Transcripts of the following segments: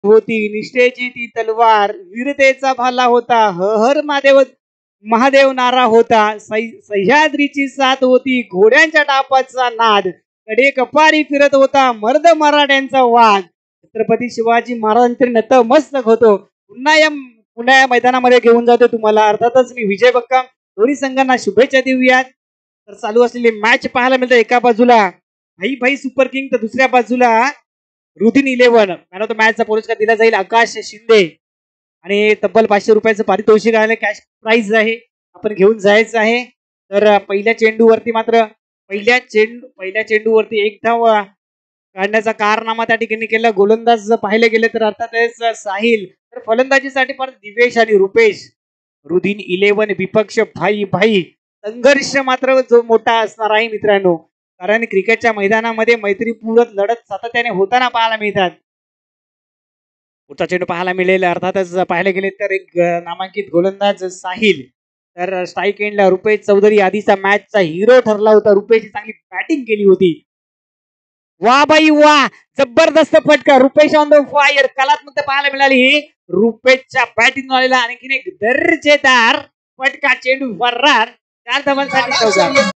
होती निष्ठेची ती तलवार, वीरतेचा भाला होता, हर महादेव महादेव नारा होता, सह्याद्रीची साथ होती, घोड्यांच्या टापाचा नाद, कडे कपारी फिरत होता मर्द मराठ्यांचा वाद. छत्रपती शिवाजी महाराजांचे नतमस्तक होतो. पुन्हा या मैदानामध्ये घेऊन जातो तुम्हाला. अर्थातच मी विजय बक्काम दोन्ही संघांना शुभेच्छा देऊयात. तर चालू असलेली मॅच पाहायला मिळतं. एका बाजूला भाई भाई सुपर किंग तर दुसऱ्या बाजूला रुधिन 11. मॅन ऑफ द मॅचचा पुरस्कार दिला जाईल आकाश शिंदे आणि तब्बल 500 रुपयाचं पारितोषिक आहे, कॅश प्राइज आहे, आपण घेऊन जायचं आहे. तर पहिल्या चेंडूवरती एक धाव काढण्याचा कारनामा त्या ठिकाणी केला. गोलंदाज पाहिले गेले तर अर्थातच साहिल, तर फलंदाजीसाठी परत दिवेश आणि रुपेश. रुधिन 11 विपक्ष भाई भाई. संघर्ष मात्र जो मोठा असणार आहे मित्रांनो, कारण क्रिकेटच्या मैदानामध्ये मैत्रीपूर्ण लढत सातत्याने होताना पाहायला मिळतात. पुढचा चेंडू पाहायला मिळेल. अर्थातच पाहायला गेले तर एक नामांकित गोलंदाज साहिल, तर स्ट्राईक एंडला रुपेश चौधरी आधीचा मॅचचा हिरो ठरला होता. रुपेशची चांगली बॅटिंग केली होती. वा बाई वा, जबरदस्त फटका. Rupesh on the fire. कलात्मक पाहायला मिळाली रुपेशच्या बॅटिंग आलेला आणखीन एक दर्जेदार फटका. चेंडू फरार. 4 धावांसाठी चौकार.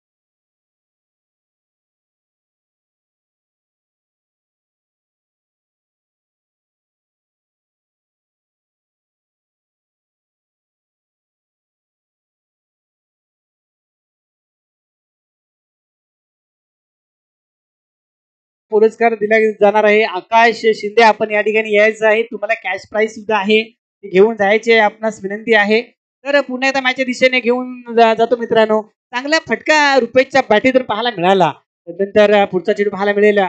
पुरस्कार दिला जाणार आहे. आकाश शिंदे, आपण या ठिकाणी यायचं आहे. तुम्हाला कॅश प्राइज सुद्धा आहे, ते घेऊन जायचे आपणास विनंती आहे. तर पुन्हा एकदा मॅचच्या दिशेने घेऊन जातो मित्रांनो. चांगला फटका रुपेशच्या बॅटीतून पाहायला मिळाला. नंतर पुढचा चेंडू पाहायला मिळेल.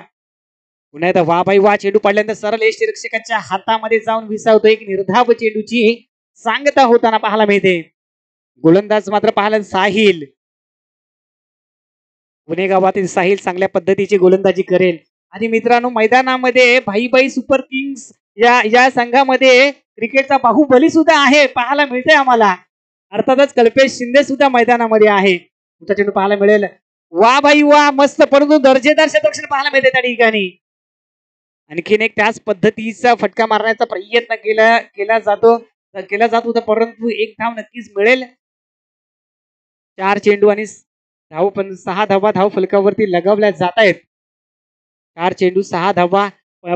पुन्हा एकदा वा बाई वा, चेंडू पडल्यानंतर सरळ यष्टिरक्षकाच्या हातामध्ये जाऊन विसावतो. एक निर्धाव चेंडूची सांगता होताना पाहायला मिळते. गोलंदाज मात्र पाहायला साहिल. पुणे गावातील साहिल चांगल्या पद्धतीची गोलंदाजी करेल. आणि मित्रांनो, मैदानामध्ये भाई भाई सुपर किंग्स या संघामध्ये क्रिकेटचा बाहुबली सुद्धा आहे, पाहायला मिळते आम्हाला. अर्थातच कल्पेश शिंदे सुद्धा मैदानामध्ये आहे. तुमचा चेंडू पाहायला मिळेल. वा भाई वा, मस्त, परंतु दर्जेदार क्षेत्ररक्षण पाहायला मिळते त्या ठिकाणी. आणखीन एक त्याच पद्धतीचा फटका मारण्याचा प्रयत्न केला जात होता, परंतु एक धाव नक्कीच मिळेल. 4 चेंडू आणि 6 धावा धाव फलकावरती लगावल्या जात आहेत. 4 चेंडू 6 धावा.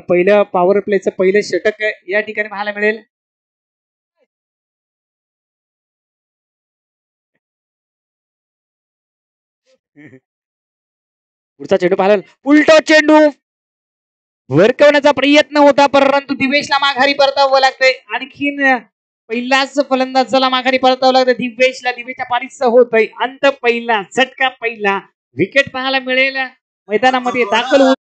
पहिलं पॉवर प्लेचं पहिलं षटक या ठिकाणी पाहायला मिळेल. पुढचा चेंडू पाहायला, उलटा चेंडू वरकवण्याचा प्रयत्न होता, परंतु दिवेशला माघारी परतावं लागतंय. आणखीन पहिलाच फलंदाजाला माघारी परतावं लागतं दिवेशच्या पारीचं होतंय. अंत पहिला, झटका पहिला, विकेट पाहायला मिळेल. मैदानामध्ये दाखल आहे.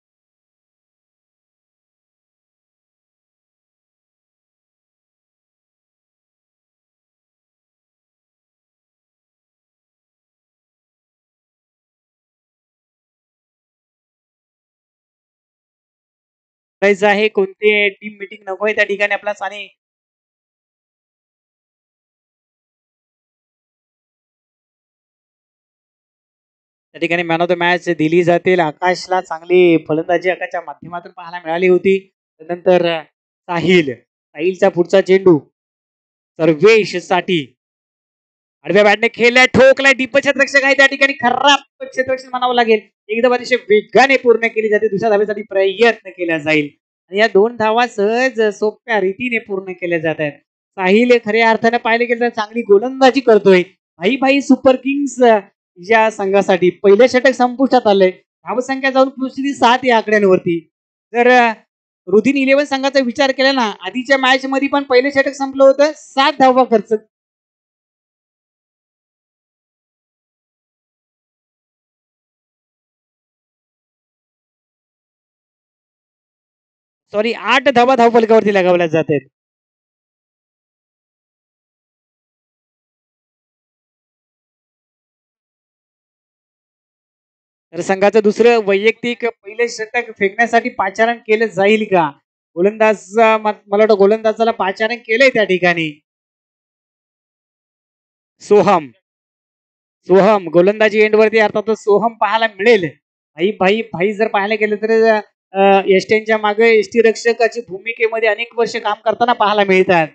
कोणती टीम मीटिंग नको आहे त्या ठिकाणी आपला आणि त्या ठिकाणी मॅन ऑफ द मॅच दिली जातील. आकाशला चांगली फलंदाजी आकाशच्या माध्यमातून पाहायला मिळाली होती. त्यानंतर साहिलचा पुढचा चेंडू सर्वेश साठी आडव्या बॅटने खेळल्या, ठोकला. डीप क्षेत्ररक्षक आहे त्या ठिकाणी, खराब क्षेत्ररक्षण म्हणावं लागेल. एकदम अतिशय वेगाने पूर्ण केली जाते. दुसऱ्या धावेसाठी प्रयत्न केला जाईल आणि या 2 धावा सहज सोप्या रीतीने पूर्ण केल्या जात आहेत. साहिल खऱ्या अर्थाने पाहिले गेलं तर चांगली गोलंदाजी करतोय. भाई भाई सुपर किंग्स या संघासाठी पहिले षटक संपुष्टात आलंय. धावसंख्या जाऊन पोहोचली 7 या आकड्यांवरती. जर रुधिन 11 संघाचा विचार केला ना, आधीच्या मॅच मध्ये पण पहिले षटक संपलं होतं, 7 धावा खर्च. सॉरी, 8 धावा धावफलकावरती लगावल्या जात आहेत. तर संघाचं दुसरं वैयक्तिक पहिले षटक फेकण्यासाठी पाचारण केलं जाईल का? गोलंदाज, मला वाटतं गोलंदाजाला पाचारण केलंय त्या ठिकाणी. सोहम गोलंदाजी एंडवरती, अर्थात सोहम पाहायला मिळेल. भाई भाई भाई जर पाहायला गेलं तर एसटीच्या मागे एसटी रक्षकाची भूमिकेमध्ये अनेक वर्ष काम करताना पाहायला मिळतात.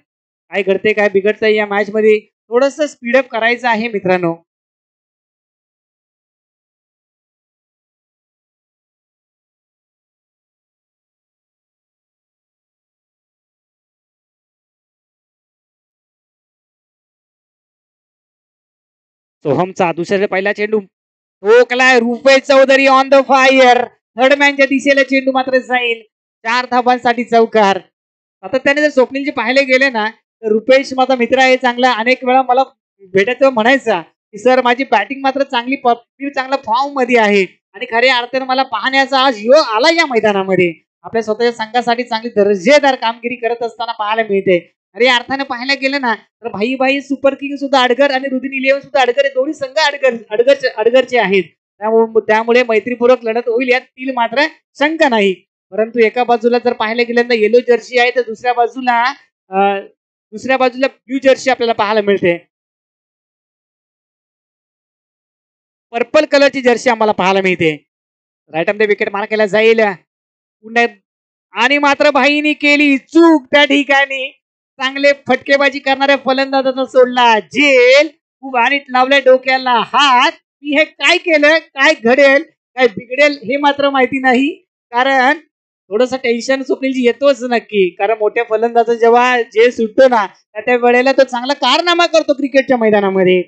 काय घडते काय बिघडतंय या मॅच मध्ये थोडस स्पीडअप करायचं आहे मित्रांनो. सोहमचा दुसऱ्या पहिला चेंडू ठोकलाय Rupesh Chaudhari on the fire. Third मॅनच्या दिशेला चेंडू मात्र जाईल. 4 धाबांसाठी चौकार. सातत्याने जर स्वप्नीलचे पाहिले गेले ना तर रुपेश माझा मित्र आहे चांगला. अनेक वेळा मला भेटायचं म्हणायचा की सर माझी बॅटिंग मात्र चांगली चांगला फॉर्म मध्ये आहे आणि खऱ्या अर्थाने मला पाहण्याचा आज योग आला या मैदानामध्ये. आपल्या स्वतःच्या संघासाठी चांगली दर्जेदार कामगिरी करत असताना पाहायला मिळते. खऱ्या अर्थाने पाहायला गेलं ना तर भाई सुपर किंग सुद्धा अडगर आणि रुदिन 11 सुद्धा अडगर हे दोन्ही संघ अडगरचे आहेत. त्यामुळे मैत्रीपूर्वक लढत होईल यात तील मात्र शंका नाही. परंतु एका बाजूला जर पाहायला गेलं तर येलो जर्सी आहे तर दुसऱ्या बाजूला ब्ल्यू जर्सी आपल्याला पाहायला मिळते. पर्पल कलरची जर्सी आम्हाला पाहायला मिळते. राईट ऑफ द विकेट मार केला जाईल पुन्हा आणि मात्र भाईनी केली चूक त्या ठिकाणी. चांगले फटकेबाजी करणाऱ्या फलंदाजाचा सोडला जेल खूप आणि लावलाय डोक्याला हात. मी हे काय केलं काय घडेल काय बिघडेल हे मात्र माहिती नाही. कारण थोडस टेन्शन स्वप्नीलजी येतोच नक्की. कारण मोठ्या फलंदाज जेव्हा जे सुटतो ना त्या वेळेला तो चांगला कारनामा करतो क्रिकेटच्या मैदानामध्ये.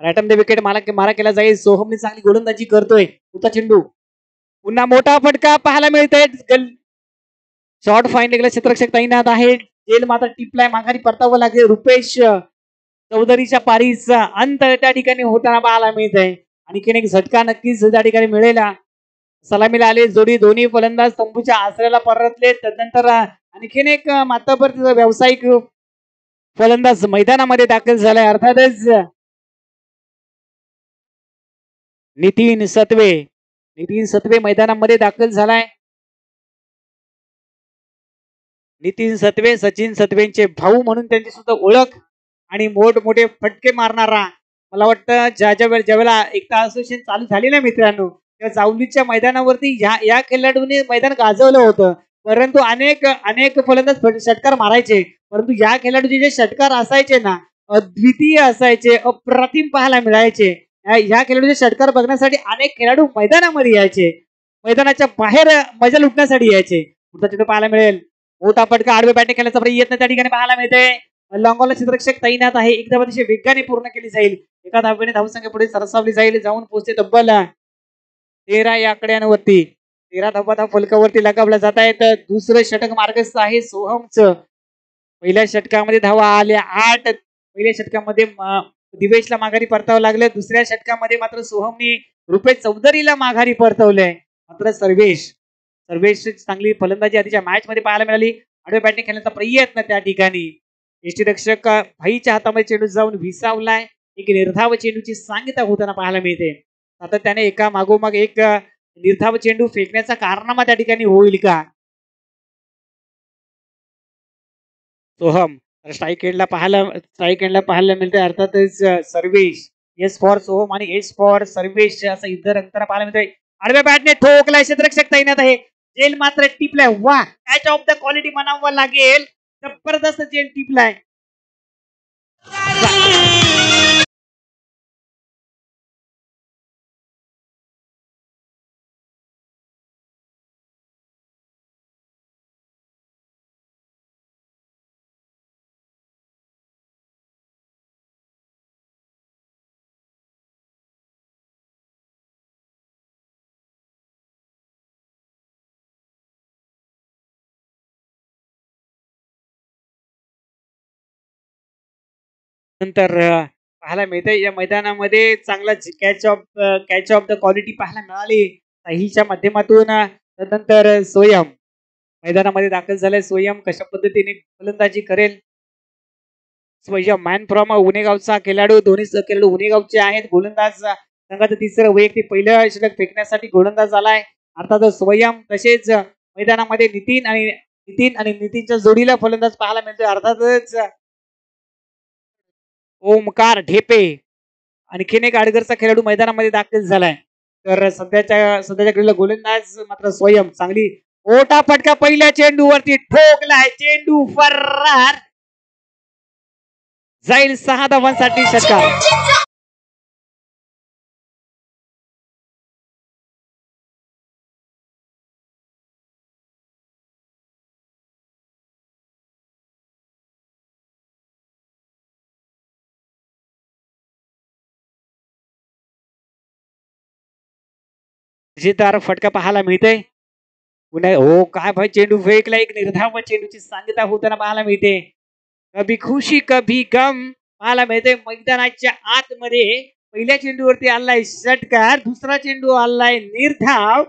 राईट ऑफ द विकेट मारा केला जाईल. सोहमने चांगली गोलंदाजी करतोय. पुढचा चेंडू पुन्हा मोठा फटका पाहायला मिळतोय. शॉर्ट फाईन गेला क्षेत्ररक्षक तैनात आहे. जेल मात्र टिपलाय माघारी परतावं लागेल. रुपेश चौधरीच्या पारीचा अंत त्या ठिकाणी होताना पाहायला मिळत आहे. आणखीन एक झटका नक्कीच त्या ठिकाणी मिळेल. सलामीला आले जोडी दोन्ही फलंदाज तंबूच्या आसऱ्याला परतले. त्यानंतर आणखीन एक मातापर व्यावसायिक फलंदाज मैदानामध्ये दाखल झालाय. अर्थातच नितीन सत्वे मैदानामध्ये दाखल झालाय. नितीन सत्वे सचिन सत्वेंचे भाऊ म्हणून त्यांची सुद्धा ओळख आणि मोठमोठे फटके मारणारा. मला वाटतं ज्यावेळेला एकता असोसिएशन चालू झाली ना मित्रांनो त्या जावलीच्या मैदानावरती या खेळाडूने मैदान गाजवलं होतं. परंतु अनेक फलंदाज षटकार मारायचे. परंतु या खेळाडूचे जे षटकार असायचे ना अद्वितीय असायचे. अप्रतिम पाहायला मिळायचे. ह्या खेळाडूचे षटकार बघण्यासाठी अनेक खेळाडू मैदानामध्ये यायचे. मैदानाच्या बाहेर मजा लुटण्यासाठी यायचे. पुढचा चित्र पाहायला मिळेल. मोठा फटका आडवे बॅटिंग खेळण्याचा प्रयत्न त्या ठिकाणी पाहायला मिळते. लॉंगॉला क्षेत्ररक्षक तैनात आहे. एकदा अतिशय वेगाने पूर्ण केली जाईल. एका धावेने धावसंख्या पुढे सरसावली जाईल. जाऊन पोहोचते तब्बल 13 या आकड्यांवरती. 13 धावा फलकावरती लगावला जात आहेत. दुसरं षटक मार्गस्थ आहे सोहमचं. पहिल्या षटकामध्ये धावा आल्या 8. पहिल्या षटकामध्ये दिवेशला माघारी परतावं लागलं. दुसऱ्या षटकामध्ये मात्र सोहमनी रुपेश चौधरीला माघारी परतवलंय. मात्र सर्वेश चांगली फलंदाजी आधीच्या मॅच मध्ये पाहायला मिळाली. आडवे बॅटिंग खेळण्याचा प्रयत्न त्या ठिकाणी एसटी रक्षक भाईच्या हातामध्ये चेंडू जाऊन विसावलाय. एक निर्धाव चेंडूची सांगता होताना पाहायला मिळते. आता त्याने एका मागोमाग एक निर्धाव चेंडू फेकण्याचा कारनामा त्या ठिकाणी होईल का. सोहम स्ट्राईक एंडला पाहायला मिळते. अर्थातच सर्वेश एस फॉर सोहम आणि एस फॉर सर्वेश असं युद्ध रंगताना पाहायला मिळतंय. आडव्या बॅटने ठोकलाय. क्षेत्ररक्षक तैनात आहे. जेल मात्र टिपलाय. वा कॅच ऑफ द क्वालिटी म्हणावं लागेल. जबरदस्त जेल टिपलाय. नंतर पाहायला मिळते या मैदानामध्ये चांगला कॅच ऑफ द क्वालिटी पाहायला मिळाली साहिलच्या माध्यमातून. त्यानंतर स्वयं मैदानामध्ये दाखल झालाय. स्वयं कशा पद्धतीने फलंदाजी करेल. स्वयं मॅन फ्रॉम उनेगावचा खेळाडू. दोन्ही खेळाडू उनेगावचे आहेत. गोलंदाज संघाचं तिसरं वैयक्तिक पहिलं षटक फेकण्यासाठी गोलंदाज झालाय. अर्थात स्वयं तसेच मैदानामध्ये नितीन आणि नितीनच्या जोडीला फलंदाज पाहायला मिळतोय. अर्थातच ओमकार ढेपे आणखीन एक आडगरचा खेळाडू मैदानामध्ये दाखल झालाय. तर सध्याच्या घडीला गोलंदाज मात्र स्वयं चांगली मोठा फटका पहिल्या चेंडूवरती ठोकलाय. चेंडू फरार जाईल 6 धावांसाठी षटकार. दर्जेदार फटका पाहायला मिळते. पुन्हा हो काय भाई चेंडू फेकला. एक निर्धाव चेंडूची सांगता होताना पाहायला मिळते. कभी खुशी कभी गम पाहायला मिळते. मैदानाच्या आतमध्ये पहिल्या चेंडूवरती आलाय षटकार. दुसरा चेंडू आलाय निर्धाव.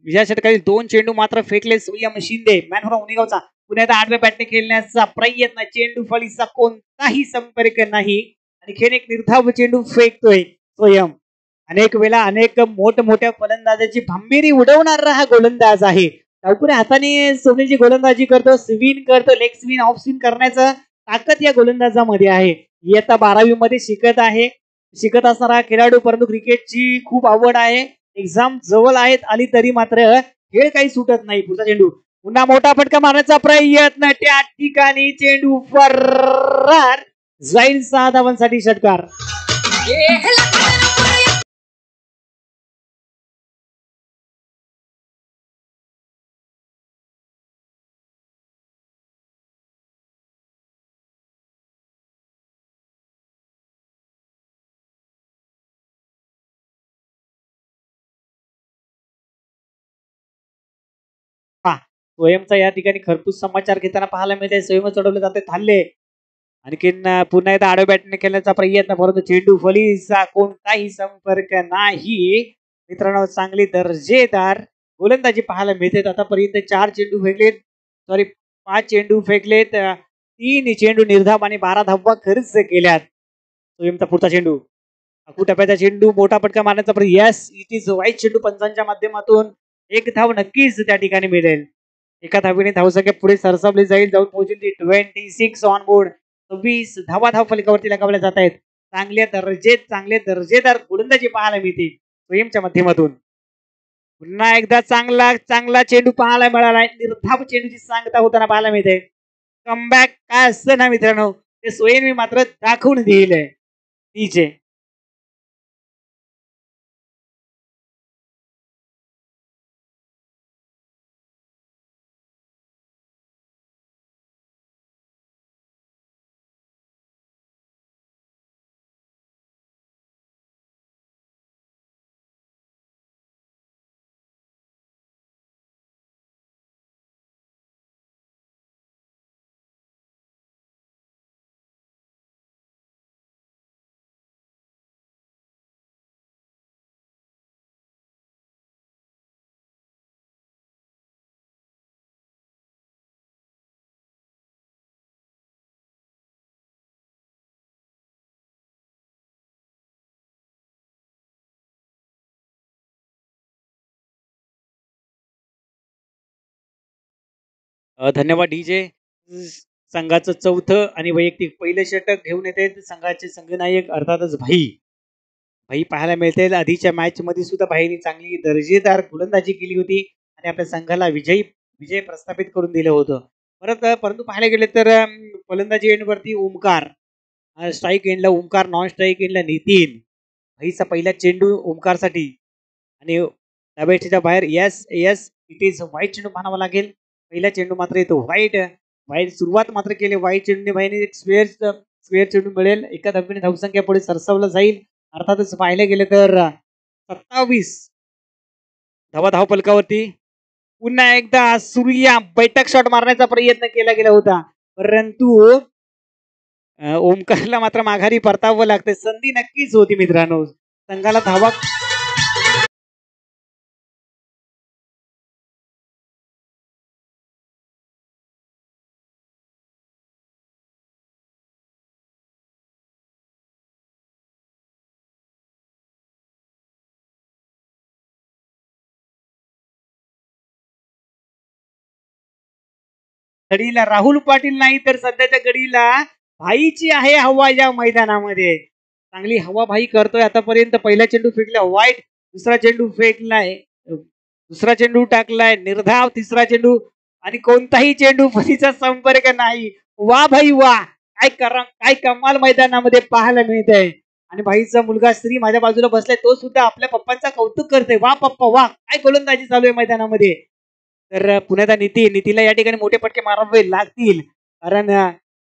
या षटकातील 2 चेंडू मात्र फेकले सूर्यम शिंदे मॅन ऑफ उनिगावचा. पुन्हा एकदा आडव्या बॅटने खेळण्याचा प्रयत्न. चेंडू फळीचा कोणताही संपर्क नाही. आणखीन एक निर्धाव चेंडू फेकतोय स्वयं. अनेक वेळा अनेक मोठमोठ्या फलंदाजाची भंबीरी उडवणारा हा गोलंदाज आहे. डावकुऱ्या हाताने सोनेची गोलंदाजी करतो. स्विन करतो. लेग स्विन ऑफ स्विन करण्याचं ताकद या गोलंदाजामध्ये आहे. इयत्ता 12वी मध्ये शिकत असणारा खेळाडू, परंतु क्रिकेटची खूप आवड आहे. एक्झाम जवळ आली तरी मात्र खेळ काही सुटत नाही. पुढचा चेंडू पुन्हा मोठा फटका मारण्याचा प्रयत्न. त्या ठिकाणी चेंडू फरार जाईल. 6 धावांसाठी षटकार. स्वयंचा या ठिकाणी खरपूस समाचार घेताना पाहायला मिळते. स्वयं चढवले जाते थाल्ले. आणखीन पुन्हा एकदा आडव्या बॅटने खेळण्याचा प्रयत्न, परंतु चेंडू फलीचा कोणताही संपर्क नाही. मित्रांनो चांगली दर्जेदार गोलंदाजी पाहायला मिळते. आतापर्यंत 4 चेंडू फेकलेत. 5 चेंडू फेकलेत. 3 चेंडू निर्धाव आणि 12 धावा खर्च केल्यात. स्वयंचा पुढचा चेंडू टप्प्याचा चेंडू मोठा फटका मारण्याचा प्रयस. इट इज वाईट चेंडू. पंचांच्या माध्यमातून 1 धाव नक्कीच त्या ठिकाणी मिळेल. एका धावीने धावसंख्या पुढे सरसावली जाईल. जाऊन पोहोचेल ती 26 ऑन बोर्ड. 26 धावा धाव फलकावरती लगावल्या जात आहेत. चांगले दर्जेदार गोलंदाजी पाहायला मिळते स्वयंच्या माध्यमातून. पुन्हा एकदा चांगला चेंडू पाहायला मिळाला. निर्धाव चेंडूची सांगता होताना पाहायला मिळते. कमबॅक काय असतं ना मित्रांनो, ते स्वयं मात्र दाखवून दिले. तिचे धन्यवाद डीजे. संघाचं 4थं आणि वैयक्तिक पहिलं षटक घेऊन येते संघाचे संघनायक अर्थातच भाई पाहायला मिळते. आधीच्या मॅच मध्ये सुद्धा भाईने चांगली दर्जेदार गोलंदाजी केली होती आणि आपल्या संघाला विजय प्रस्थापित करून दिलं होतं. परंतु पाहायला गेले तर फलंदाजी एंडवरती ओमकार, स्ट्राईक एंडला ओमकार, नॉन स्ट्राईक एंडला नितीन. भाईचा पहिला चेंडू ओमकारसाठी आणि डाव्या बाहेर. यस इट इज व्हाईट चेंडू म्हणावा लागेल. पहिला चेंडू मात्र येतो व्हाईट सुरुवात मात्र केली व्हाईट चेंडूने. भाईने एक स्क्वेअर चेंडू मिळेल. एका धावेने धावसंख्या पुढे सरसावलं जाईल. अर्थातच पाहिले गेले तर 27 धाव फलकावरती. पुन्हा एकदा सूर्या बैठक शॉट मारण्याचा प्रयत्न केला गेला होता, परंतु ओमकारला मात्र माघारी परतावं लागते. संधी नक्कीच होती मित्रांनो. संघाला धावा घडीला राहुल पाटील नाही तर सध्याच्या घडीला भाईची आहे हवा या मैदानामध्ये. चांगली हवा भाई करतोय आतापर्यंत. पहिला चेंडू फेकला व्हाईट, दुसरा चेंडू फेकलाय दुसरा चेंडू टाकलाय निर्धाव, तिसरा चेंडू आणि कोणताही चेंडू फलीचा संपर्क नाही. वा भाई वा, काय कमाल मैदानामध्ये पाहायला मिळतंय. आणि भाईचा मुलगा श्री माझ्या बाजूला बसलाय, तो सुद्धा आपल्या पप्पांचा कौतुक करतोय. वा पप्पा वा, काय गोलंदाजी चालू आहे मैदानामध्ये. तर पुण्याचा नितीला या ठिकाणी मोठे फटके मारावे लागतील, कारण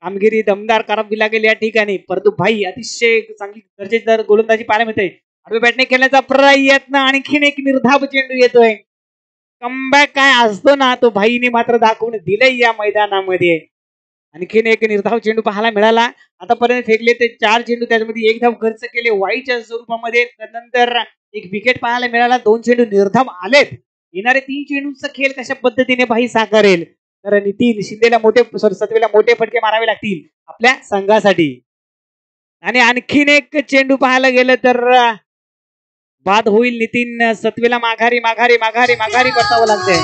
कामगिरी दमदार करावी लागेल या ठिकाणी. परंतु भाई अतिशय चांगली दर्जेदार गोलंदाजी पाहायला मिळते. आडव्या बॅटने खेळण्याचा प्रयत्न, आणखीन एक निर्धाव चेंडू येतोय. कमबॅक काय असतो ना, तो भाईने मात्र दाखवून दिलंय या मैदानामध्ये. आणखीन एक निर्धाव चेंडू पाहायला मिळाला. आतापर्यंत फेकले ते 4 चेंडू, त्याच्यामध्ये एक धाव खर्च केले वाईच्या स्वरूपामध्ये. त्यानंतर एक विकेट पाहायला मिळाला. 2 चेंडू निर्धाव आलेत. येणारे 3 चेंडूचा खेळ कशा पद्धतीने भाई साकारेल. तर नितीन शिंदेला सत्वेला मोठे फटके मारावे लागतील आपल्या संघासाठी. आणि आणखीन एक चेंडू पाहायला गेलं तर बाद होईल. नितीन सत्वेला माघारी माघारी माघारी माघारी परतावं लागतंय.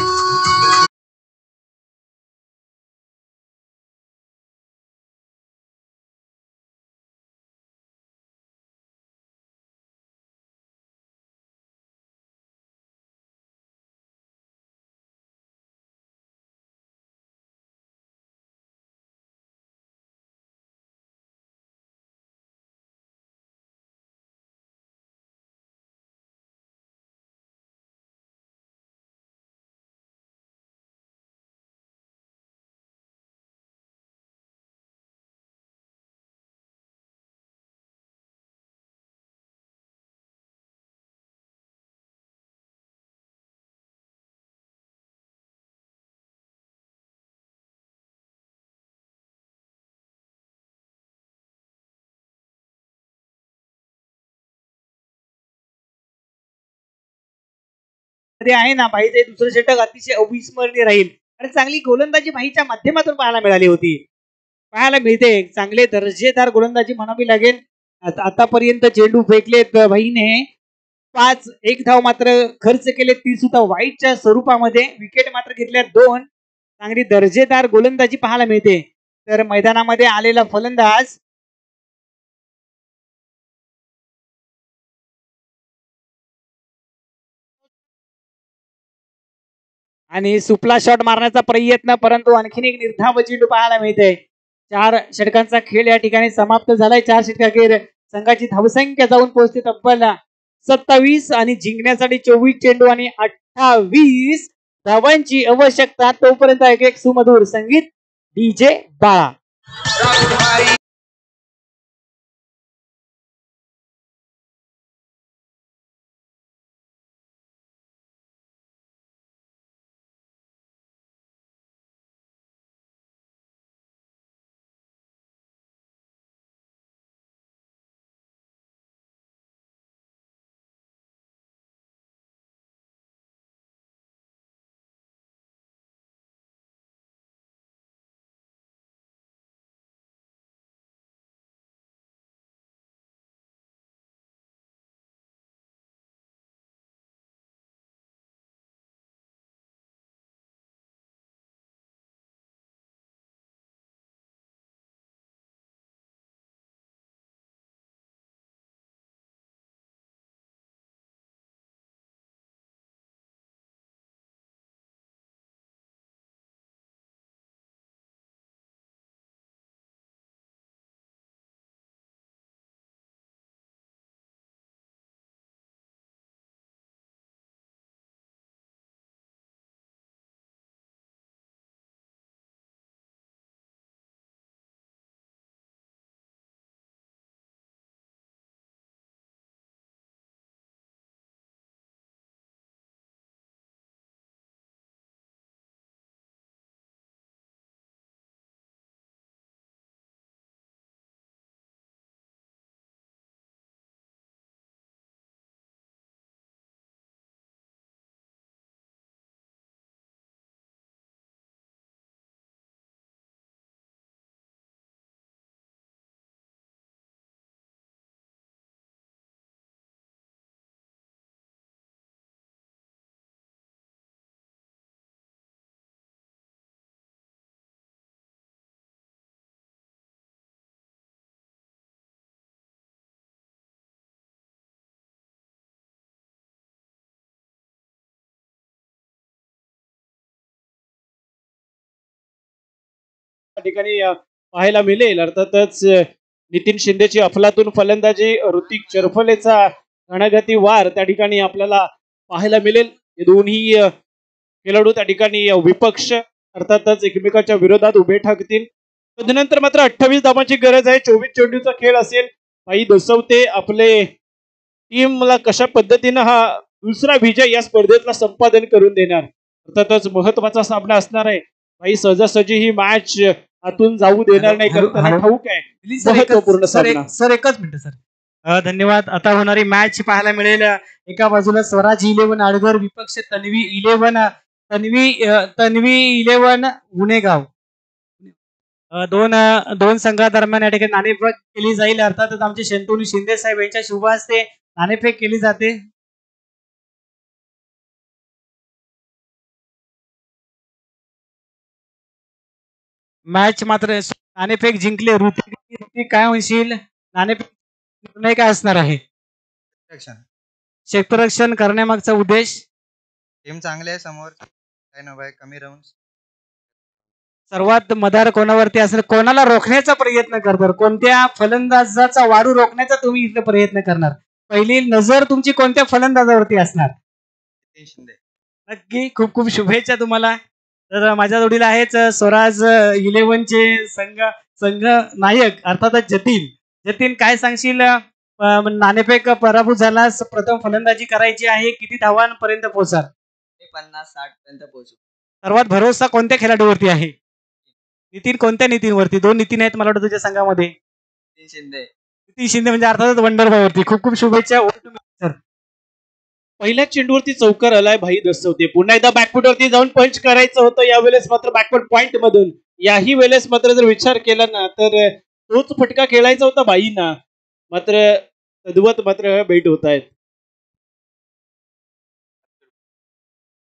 आहे ना, भाईचे दुसरं षटक अतिशय अविस्मरणीय राहील. आणि चांगली गोलंदाजी भाईच्या माध्यमातून पाहायला मिळाली होती. पाहायला मिळते चांगले दर्जेदार गोलंदाजी म्हणावी लागेल. आतापर्यंत चेंडू फेकलेत भाईने 5, एक धाव मात्र खर्च केले, ती सुद्धा वाईटच्या स्वरूपामध्ये. विकेट मात्र घेतल्या 2. चांगली दर्जेदार गोलंदाजी पाहायला मिळते. तर मैदानामध्ये आलेला फलंदाज आणि सुपला शॉट मारण्याचा प्रयत्न, परंतु आणखीन एक निर्धाव चेंडू पाहायला मिळते. 4 षटकांचा खेळ या ठिकाणी समाप्त झालाय. 4 षटकाखेर संघाची धावसंख्या जाऊन पोहोचते तब्बल 27 आणि जिंकण्यासाठी 24 चेंडू आणि 28 धावांची आवश्यकता. तोपर्यंत एक सुमधुर संगीत डीजे बाळा. ठिकाणी पाहायला मिळेल. अर्थातच नितीन शिंदेची अफलातून फलंदाजी, ऋतिक चरफलेचा घणाघाती वार त्या ठिकाणी आपल्याला पाहायला मिळेल. हे दोन्ही खेळाडू त्या ठिकाणी विपक्ष अर्थातच एकमेकाच्या विरोधात उभे ठाकतील. तदनंतर मात्र 28 धावांची गरज आहे. 24 चेंडूचा खेळ असेल. भाई दसवते आपले टीमला कशा पद्धतीनं हा दुसरा विजय या स्पर्धेतला संपादन करून देणार. अर्थातच महत्वाचा सामना असणार आहे. भाई सहजासहजी ही मॅच हातून जाऊ देणार नाही, कारण त्यांना ठाऊक आहे महत्वपूर्ण सामना. सर एकच मिनिट सर. धन्यवाद. आता होणारी मॅच पाहायला मिळेल. एका बाजूला स्वराज 11 आडगर, विपक्ष तन्वी 11 तन्वी 11 गुन्हेगाव. दोन संघादरम्यान या ठिकाणी नाणेफेक केली जाईल. अर्थातच आमचे शंतनू शिंदे साहेब यांच्या शुभ हस्ते नाणेफेक केली जाते. मॅच मात्र नाणेफेक जिंकले. ऋतिक काय म्हणशील? नाणेफेक निर्णय काय असणार आहे? क्षेत्ररक्षण करण्यामागचा उद्देश? टीम चांगली आहे समोर, काय न बाय कमी राहून. सर्वात मदार कोणावरती असणार? कोणाला रोखण्याचा प्रयत्न करणार? कोणत्या फलंदाजाचा वारू रोखण्याचा तुम्ही इथले प्रयत्न करणार? पहिली नजर तुमची कोणत्या फलंदाजावरती असणार? नितीन शिंदे. नक्की. खूप खूप शुभेच्छा तुम्हाला. तर माझ्या जोडीला आहेच स्वराज 11 चे संघ नायक अर्थातच जतीन काय सांगशील? नाणेफेक पराभूत झाल्यास प्रथम फलंदाजी करायची आहे. किती धावांपर्यंत पोहोचाल? 50-60 पर्यंत पोहोचू. सर्वात भरोसा कोणत्या खेळाडूवरती आहे? नितीन. कोणत्या नितीनवरती? 2 नितीन आहेत मला वाटतं तुझ्या संघामध्ये. नितीन शिंदे म्हणजे अर्थातच वंडरबावरती. खूप खूप शुभेच्छा सर. पहिल्या चेंडूवरती चौकार आलाय भाई दसवते. पुन्हा एकदा बॅकफुटवरती जाऊन पंच करायचं होतं. यावेळेस मात्र बॅकफुट पॉइंट मधून. याही वेळेस मात्र जर विचार केला ना तर तोच फटका खेळायचा होता भाईना, मात्र तद्वत मात्र भेट होत आहेत.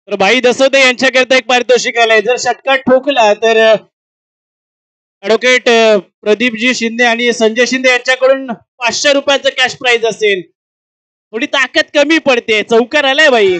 तर भाई दसवते यांच्याकरता एक पारितोषिक आलंय. जर षटकार ठोकला तर ऍडव्होकेट प्रदीपजी शिंदे आणि संजय शिंदे यांच्याकडून 500 रुपयाचं कॅश प्राइज असेल. थोडी ताकद कमी पडते. चौकार आलाय भाई.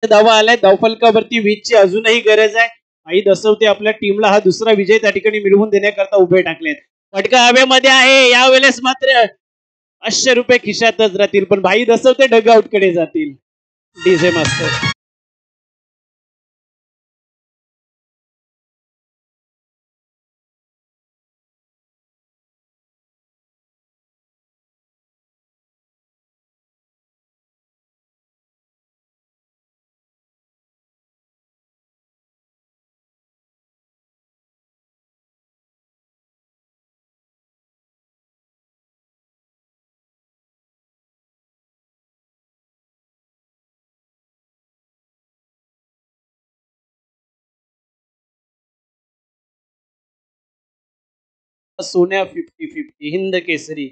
धावा आलाय. धावफलकावरती 20 ची अजूनही गरज आहे. भाई दसवते आपल्या टीमला हा दुसरा विजय त्या ठिकाणी मिळवून देण्याकरता उभे टाकलेत. फटका हवेमध्ये आहे. यावेळेस मात्र 500 रुपये खिशातच राहतील, पण भाई दसवते डगआउट कडे जातील. DJ master. सोन्या 50-50 हिंद केसरी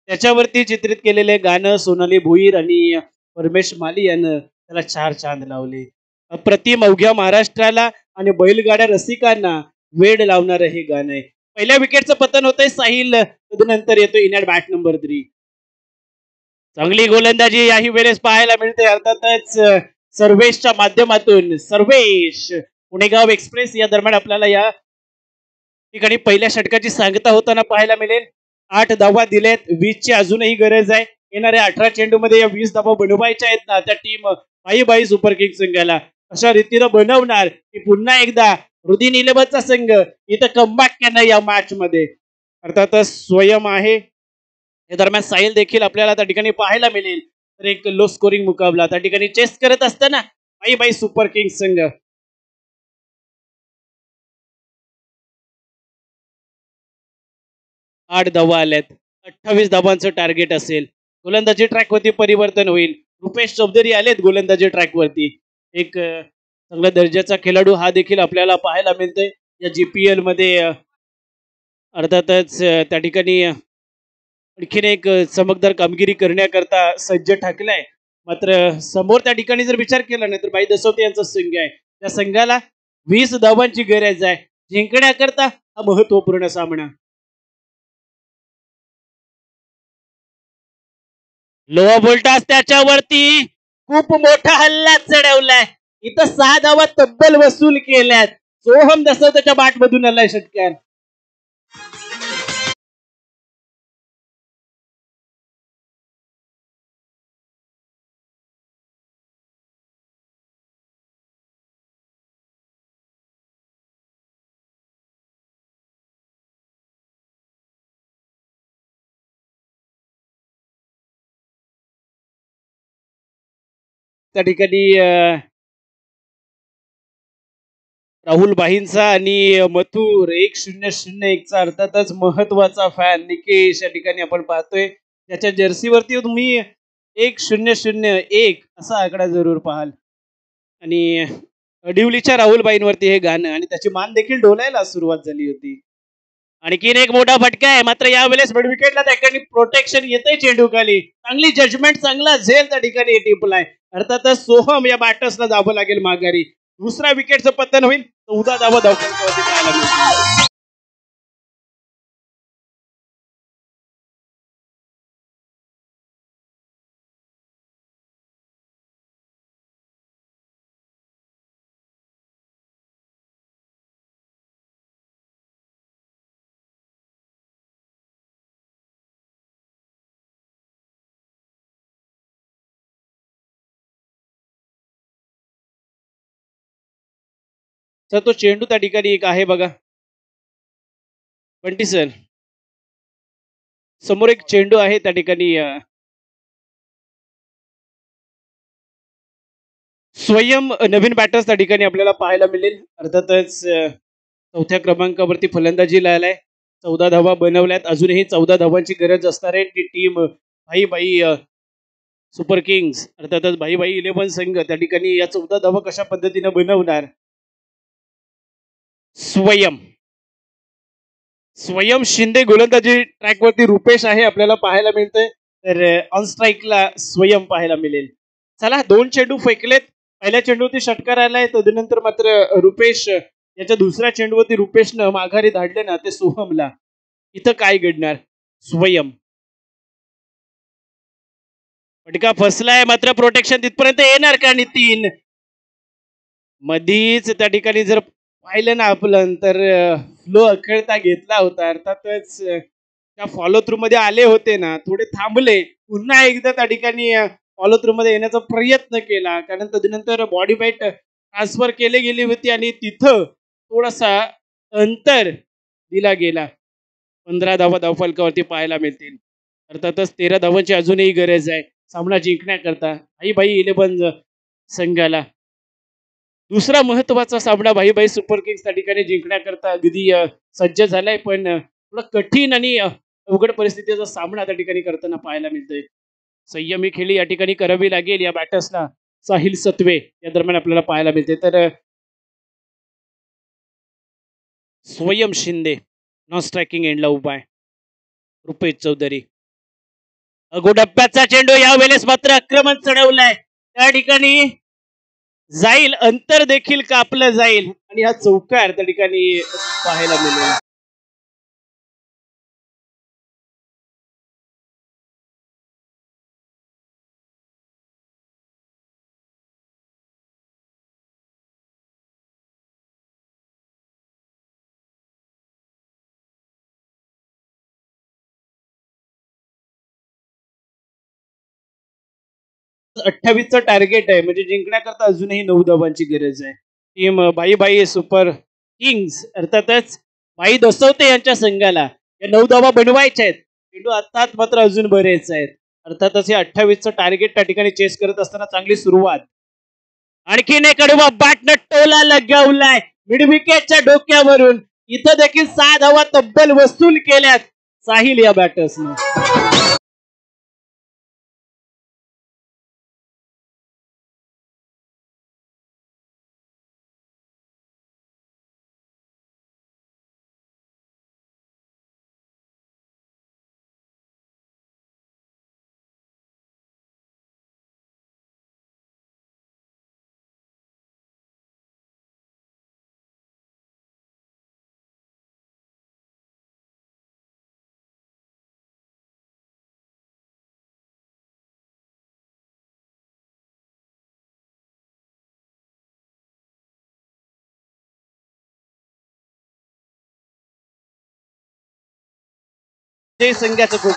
त्याच्यावरती चित्रित केलेले गाणं सोनाली भोईर आणि परमेश माली यानं त्याला 4 चांद लावले. अप्रतिम अवघ्या महाराष्ट्राला आणि बैलगाड्या रसिकांना वेड लावणारं हे गाणं आहे. पहिल्या विकेटचं पतन होतंय साहिल. तदनंतर येतो इनॅट बॅट नंबर 3. चांगली गोलंदाजी याही वेळेस पाहायला मिळते. अर्थातच सर्वेशच्या माध्यमातून. सर्वेश पुणेगाव एक्सप्रेस या दरम्यान आपल्याला या ठिकाणी पहिल्या षटकाची सांगता होताना पाहायला मिळेल. 8 धावा दिलेत. 20 ची अजूनही गरज आहे. येणाऱ्या 18 चेंडूमध्ये या 20 धावा बनवायच्या आहेत ना त्या टीम बाई सुपर किंग संघाला अशा रीतीनं बनवणार की पुन्हा एकदा रुदिन 11चा संघ इथं कमबॅक करणार या मॅच मध्ये. अर्थातच स्वयं आहे. या दरम्यान साहिल देखील आपल्याला त्या ठिकाणी पाहायला मिळेल. तर एक लो स्कोरिंग मुकाबला त्या ठिकाणी चेस करत असताना बाई सुपर किंग संघ. 8 धावा आल्यात. 28 धावांचं टार्गेट असेल. गोलंदाजी ट्रॅकवरती परिवर्तन होईल. रुपेश चौधरी आलेत गोलंदाजी ट्रॅकवरती. एक चांगल्या दर्जाचा खेळाडू हा देखील आपल्याला पाहायला मिळतोय या जीपीएल मध्ये. अर्थातच त्या ठिकाणी आणखीन एक चमकदार कामगिरी करण्याकरता सज्ज ठाकलाय. मात्र समोर त्या ठिकाणी जर विचार केला नाही तर भाई दसवते यांचा संघ आहे. त्या संघाला 20 धावांची गरज आहे जिंकण्याकरता हा महत्वपूर्ण सामना. लोहा बोल्टास त्याच्यावरती खूप मोठा हल्ला चढवलाय. इथं 6 धावा तब्बल वसूल केल्यात. सोहम जसं त्याच्या बाट मधून आलाय षटकार. त्या ठिकाणी राहुल बाहींचा आणि मथुर 1-0-0-1चा अर्थातच महत्वाचा फॅन निकेश या ठिकाणी आपण पाहतोय. त्याच्या जर्सीवरती तुम्ही 1-0-0-1 असा आकडा जरूर पाहाल. आणि डिवलीच्या राहुलबाईंवरती हे गाणं आणि त्याची मान देखील डोलायला सुरुवात झाली होती. आणखीन एक मोठा फटका आहे मात्र यावेळेस मिड विकेटला त्या ठिकाणी प्रोटेक्शन येतंय चेंडू खाली. चांगली जजमेंट चांगला झेल त्या ठिकाणी टिपलाय. अर्थातच सोहम या बॅटर्सला जावं लागेल माघारी. दुसरा विकेटचं पतन होईल. 14 धावा धावफलकावरती पाहायला मिळतील. तर तो चेंडू त्या ठिकाणी एक आहे बघा बंटी सर, समोर एक चेंडू आहे त्या ठिकाणी स्वयं नवीन बॅटर्स त्या ठिकाणी आपल्याला पाहायला मिळेल. अर्थातच चौथ्या क्रमांकावरती फलंदाजी लायलाय. 14 धावा बनवल्यात. अजूनही 14 धावांची गरज असणार आहे. ती टीम भाई भाई सुपर किंग्स अर्थातच भाई भाई 11 संघ त्या ठिकाणी या 14 धावा कशा पद्धतीने बनवणार. स्वयं स्वयं शिंदे गोलंदाजी ट्रॅकवरती रुपेश आहे आपल्याला पाहायला मिळतंय. तर ऑन स्ट्राईकला स्वयं पाहायला मिळेल. चला 2 चेंडू फेकलेत. पहिल्या चेंडूवरती षटकार आलाय. तदनंतर मात्र रुपेश याच्या दुसऱ्या चेंडूवरती रुपेशनं माघारी धाडले ना ते सोहमला. इथं काय घडणार. स्वयं फटका फसलाय मात्र प्रोटेक्शन तिथपर्यंत येणार का नितीन. मधीच त्या ठिकाणी जर पाहिलं ना आपलं तर फ्लो अखळता घेतला होता. अर्थातच त्या फॉलो थ्रू मध्ये आले होते ना थोडे थांबले. पुन्हा एकदा त्या ठिकाणी फॉलो थ्रू मध्ये येण्याचा प्रयत्न केला कारण तदनंतर बॉडी वेट ट्रान्सफर केले गेली होती आणि तिथं थोडासा अंतर दिला गेला. 15 धावा धावफलकावरती पाहायला मिळतील. अर्थातच 13 धावांची अजूनही गरज आहे सामना जिंकण्याकरता भाई भाई 11 संघाला. दुसरा महत्वाचा सामना भाई भाई सुपर किंग्स त्या ठिकाणी जिंकण्याकरता अगदी सज्ज झालाय. पण थोडा कठीण आणि अवघड परिस्थितीचा सामना त्या ठिकाणी करताना पाहायला मिळतोय. संयमी खेळी या ठिकाणी करावी लागेल या बॅटर्सला. साहिल सत्वे या दरम्यान आपल्याला पाहायला मिळते. तर स्वयं शिंदे नॉन स्ट्रायकिंग एंडला उभा आहे. रुपेश चौधरी अगोडप्प्याचा चेंडू यावेळेस मात्र आक्रमण चढवलाय. त्या ठिकाणी जाईल अंतर देखील कापलं जाईल आणि हा चौकार त्या ठिकाणी पाहायला मिळेल. चं टार्गेट आहे म्हणजे जिंकण्याकरता अजूनही 9 धावांची गरज आहे. टीम बाई बाई सुपर किंग्स अर्थातच भाई दसवते यांच्या संघाला या 9 धावा बनवायच्या आहेत. चेंडू आत्ताच मात्र अजून बरेच आहेत. अर्थातच हे 28चं टार्गेट त्या ठिकाणी चेस करत असताना चांगली सुरुवात. आणखीन एक कडवा बॅटनं टोला लगावलाय मिड विकेटच्या डोक्यावरून. इथं देखील 6 धावा तब्बल वसूल केल्यात साहिल या बॅटर्सने. जय संघाचं खूप